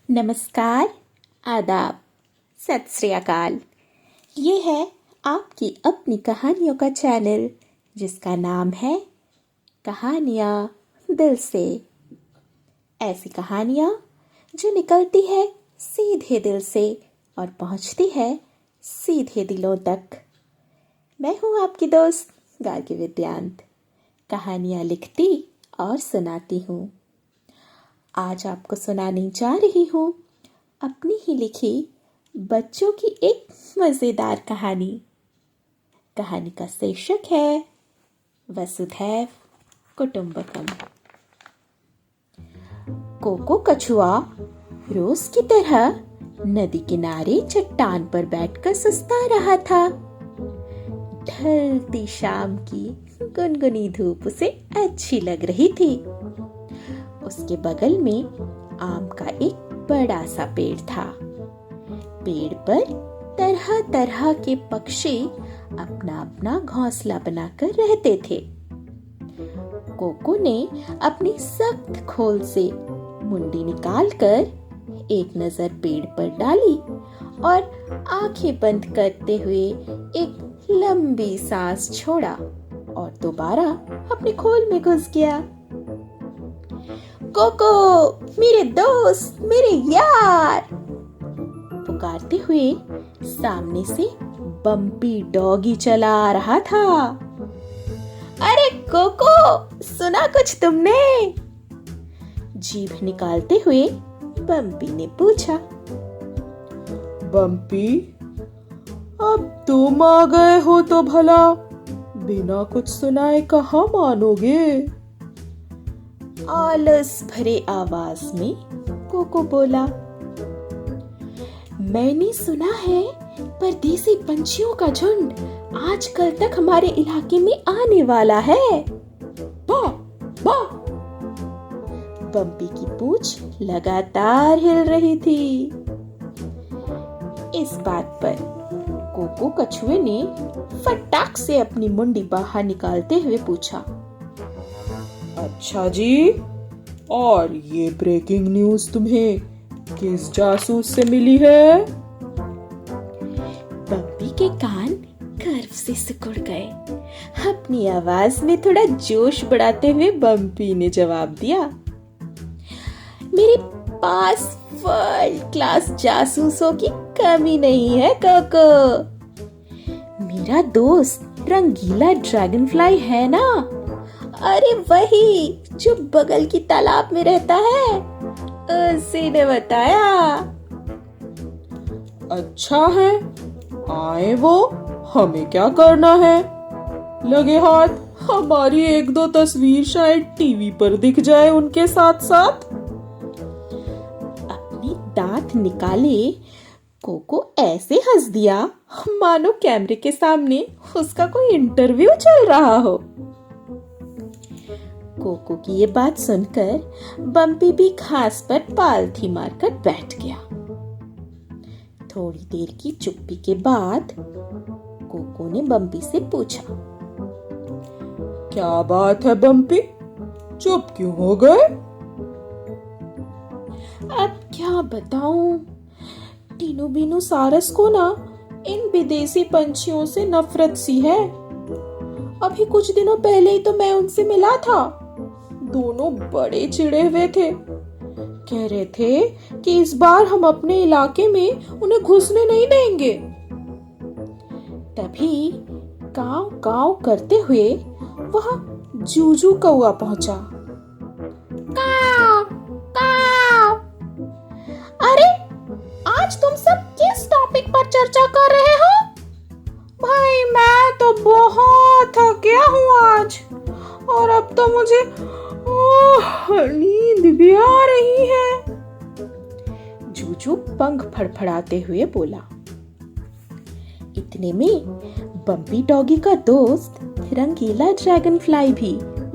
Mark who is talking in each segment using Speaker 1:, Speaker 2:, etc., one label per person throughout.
Speaker 1: नमस्कार, आदाब, सत श्री अकाल। ये है आपकी अपनी कहानियों का चैनल जिसका नाम है कहानियाँ दिल से। ऐसी कहानियाँ जो निकलती है सीधे दिल से और पहुँचती है सीधे दिलों तक। मैं हूँ आपकी दोस्त गार्गी विद्यांत, कहानियाँ लिखती और सुनाती हूँ। आज आपको सुनाने जा रही हूँ अपनी ही लिखी बच्चों की एक मज़ेदार कहानी। कहानी का शीर्षक है वसुधैव कुटुंबकम। कोको कछुआ रोज की तरह नदी किनारे चट्टान पर बैठकर सुस्ता रहा था। ढलती शाम की गुनगुनी धूप उसे अच्छी लग रही थी। उसके बगल में आम का एक बड़ा सा पेड़ था। पेड़ पर तरह तरह के पक्षी अपना अपना घोंसला बनाकर रहते थे। कोको ने अपनी सख्त खोल से मुंडी निकालकर एक नजर पेड़ पर डाली और आंखें बंद करते हुए एक लंबी सांस छोड़ा और दोबारा अपने खोल में घुस गया। कोको, मेरे दोस्त, मेरे यार, पुकारते हुए सामने से बम्पी डॉगी चला आ रहा था। अरे कोको, सुना कुछ तुमने? जीभ निकालते हुए बम्पी ने पूछा।
Speaker 2: बम्पी, अब तुम आ गए हो तो भला बिना कुछ सुनाए कहाँ मानोगे?
Speaker 1: आलस भरे आवाज में कोको बोला। मैंने सुना है परदेसी पंछियों का झुंड आजकल तक हमारे इलाके में आने वाला है।
Speaker 2: वाह वाह!
Speaker 1: बम्पी की पूंछ लगातार हिल रही थी। इस बात पर कोको कछुए ने फटाक से अपनी मुंडी बाहर निकालते हुए पूछा।
Speaker 2: अच्छा जी, और ये ब्रेकिंग न्यूज़ तुम्हें किस जासूस से मिली है?
Speaker 1: बम्पी के कान गर्व से सिकुड़ गए। अपनी आवाज में थोड़ा जोश बढ़ाते हुए बम्पी ने जवाब दिया। मेरे पास वर्ल्ड क्लास जासूसों की कमी नहीं है कोको। मेरा दोस्त रंगीला ड्रैगनफ्लाई है ना, अरे वही जो बगल की तालाब में रहता है, उसी ने बताया।
Speaker 2: अच्छा है, आए वो, हमें क्या करना है? लगे हाथ हमारी एक दो तस्वीर शायद टीवी पर दिख जाए उनके साथ साथ।
Speaker 1: अपने दांत निकाले कोको ऐसे हंस दिया मानो कैमरे के सामने उसका कोई इंटरव्यू चल रहा हो। कोको की ये बात सुनकर बम्पी भी घास पर पालथी मारकर बैठ गया। थोड़ी देर की चुप्पी के बाद कोको ने बम्पी से पूछा।
Speaker 2: क्या बात है बम्पी, चुप क्यों हो गए?
Speaker 1: अब क्या बताऊं, टीनू बीनू सारस को ना इन विदेशी पंछियों से नफरत सी है। अभी कुछ दिनों पहले ही तो मैं उनसे मिला था। दोनों बड़े चिढ़े हुए थे। कह रहे थे कि इस बार हम अपने इलाके में उन्हें घुसने नहीं देंगे। तभी काव काव करते हुए वहां जूजू कौआ पहुंचा। काव काव। अरे, आज तुम सब किस टॉपिक पर चर्चा कर रहे हो? भाई, मैं तो बहुत थक गया हूँ आज, और अब तो मुझे नींद भी आ रही है। जूजू पंख फड़फड़ाते हुए बोला। इतने में बम्पी डॉगी का दोस्त रंगीला ड्रैगनफ्लाई भी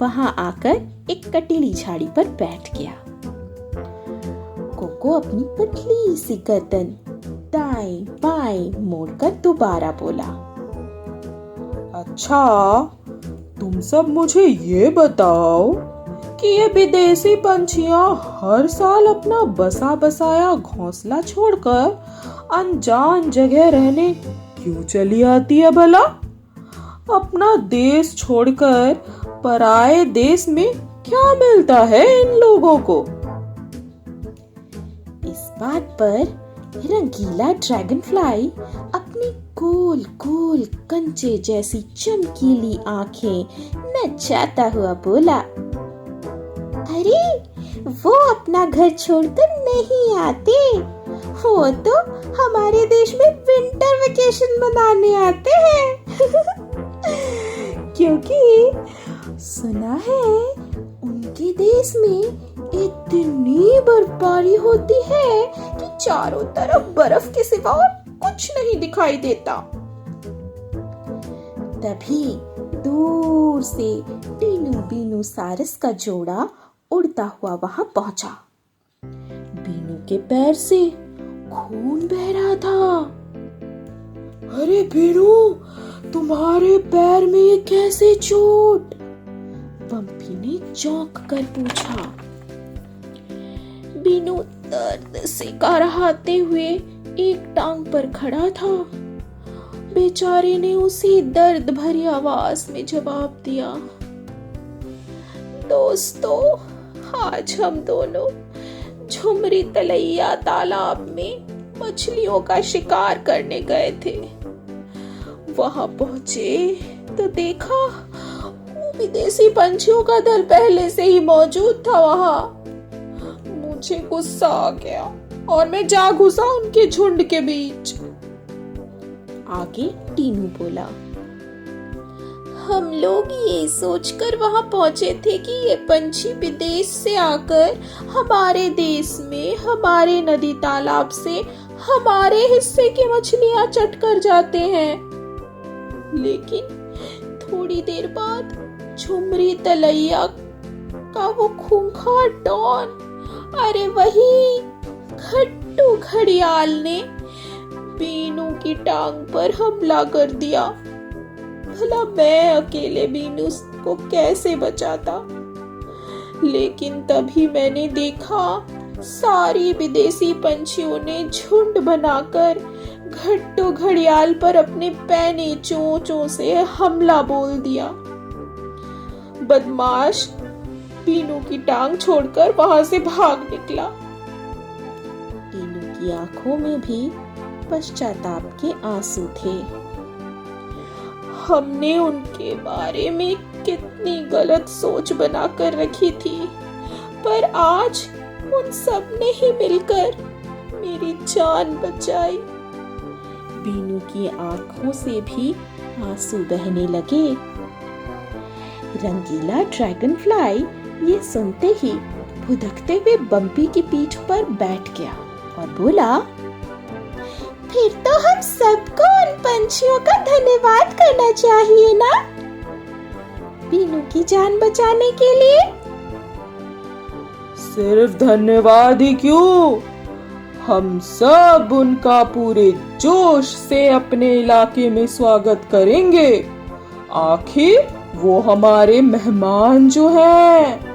Speaker 1: वहां आकर एक कटीली झाड़ी पर बैठ गया। कोको अपनी पतली सी गर्दन दाएं बाएं मोड़कर दोबारा बोला।
Speaker 2: अच्छा, तुम सब मुझे ये बताओ कि ये विदेशी पंछियां हर साल अपना बसा बसाया घोंसला छोड़कर अनजान जगह रहने क्यों चली आती है भला? अपना देश छोड़कर पराये देश में क्या मिलता है इन लोगों को?
Speaker 1: इस बात पर रंगीला ड्रैगनफ्लाई अपनी गोल गोल कंचे जैसी चमकीली आंखें नचाता हुआ बोला, अरे वो अपना घर छोड़कर नहीं आते, वो तो हमारे देश में विंटर वेकेशन मनाने आते हैं। क्योंकि सुना है उनके देश में इतनी बर्फबारी होती है कि चारों तरफ बर्फ के सिवा और कुछ नहीं दिखाई देता। तभी दूर से टीनू बीनू सारस का जोड़ा उड़ता हुआ वहां पहुंचा। बीनू के पैर से खून बह रहा था।
Speaker 2: अरे बीनू, तुम्हारे पैर में ये कैसे चोट?
Speaker 1: बम्पी ने चौंक कर पूछा। बीनू दर्द से कराहते हुए एक टांग पर खड़ा था। बेचारे ने उसी दर्द भरी आवाज में जवाब दिया, दोस्तों, आज हम दोनों झुमरी तलैया तालाब में मछलियों का शिकार करने गए थे। वहां पहुंचे तो देखा वो विदेशी पंछियों का दल पहले से ही मौजूद था वहां। मुझे गुस्सा आ गया और मैं जा घुसा उनके झुंड के बीच। आगे टीनू बोला, हम लोग ये सोचकर वहां पहुंचे थे कि ये पंछी विदेश से आकर हमारे देश में हमारे नदी तालाब से हमारे हिस्से की मछलियां चट कर जाते हैं। लेकिन थोड़ी देर बाद झुमरी तलैया का वो खूंखार डॉन, अरे वही खट्टू घड़ियाल ने बीनू की टांग पर हमला कर दिया। भला मैं अकेले बीनू को कैसे बचाता? लेकिन तभी मैंने देखा सारी विदेशी पंछियों ने झुंड बनाकर घट्टू घड़ियाल पर अपने पैने चोंचों से हमला बोल दिया। बदमाश बीनू की टांग छोड़कर वहां से भाग निकला। बीनू की आंखों में भी पश्चाताप के आंसू थे। हमने उनके बारे में कितनी गलत सोच बनाकर रखी थी, पर आज उन सब ने ही मिलकर मेरी जान बचाई। बीनू की आंखों से भी आंसू बहने लगे। रंगीला ड्रैगनफ्लाई ये सुनते ही भुदकते हुए बम्पी की पीठ पर बैठ गया और बोला, फिर तो हम सबको उन पंछियों का धन्यवाद करना चाहिए ना, बीनू की जान बचाने के लिए।
Speaker 2: सिर्फ धन्यवाद ही क्यों, हम सब उनका पूरे जोश से अपने इलाके में स्वागत करेंगे। आखिर वो हमारे मेहमान जो हैं।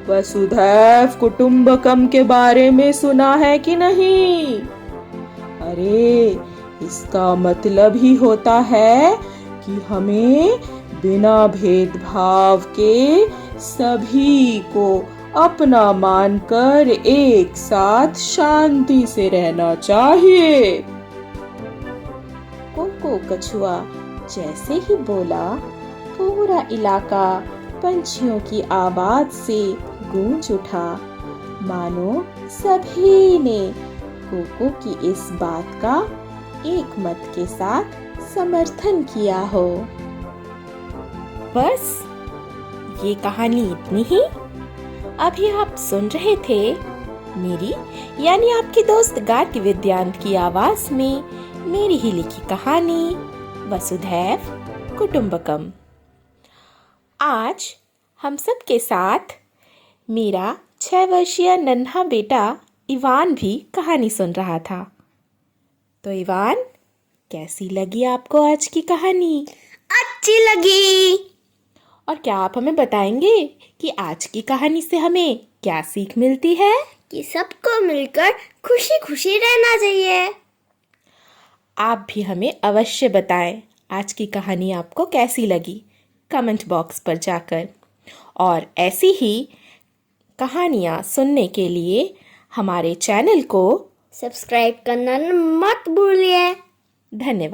Speaker 2: वसुधैव कुटुंबकम के बारे में सुना है कि नहीं? अरे इसका मतलब ही होता है कि हमें बिना भेदभाव के सभी को अपना मानकर एक साथ शांति से रहना चाहिए। कोको कछुआ जैसे ही बोला, पूरा इलाका पंछियों की आवाज से गूंज उठा, मानो सभी ने कोको की इस बात का एक मत के साथ समर्थन किया हो। बस ये कहानी इतनी ही। अभी आप सुन रहे थे मेरी यानी आपकी दोस्त गार्गी विद्यांत की आवाज में मेरी ही लिखी कहानी वसुधैव कुटुंबकम। आज हम सब के साथ मेरा 6 वर्षीय नन्हा बेटा इवान भी कहानी सुन रहा था। तो इवान, कैसी लगी आपको आज की कहानी?
Speaker 3: अच्छी लगी।
Speaker 2: और क्या आप हमें बताएंगे कि आज की कहानी से हमें क्या सीख मिलती है?
Speaker 3: कि सबको मिलकर खुशी खुशी रहना चाहिए।
Speaker 2: आप भी हमें अवश्य बताएं आज की कहानी आपको कैसी लगी कमेंट बॉक्स पर जाकर। और ऐसी ही कहानियाँ सुनने के लिए हमारे चैनल को
Speaker 3: सब्सक्राइब करना मत भूलिए।
Speaker 2: धन्यवाद।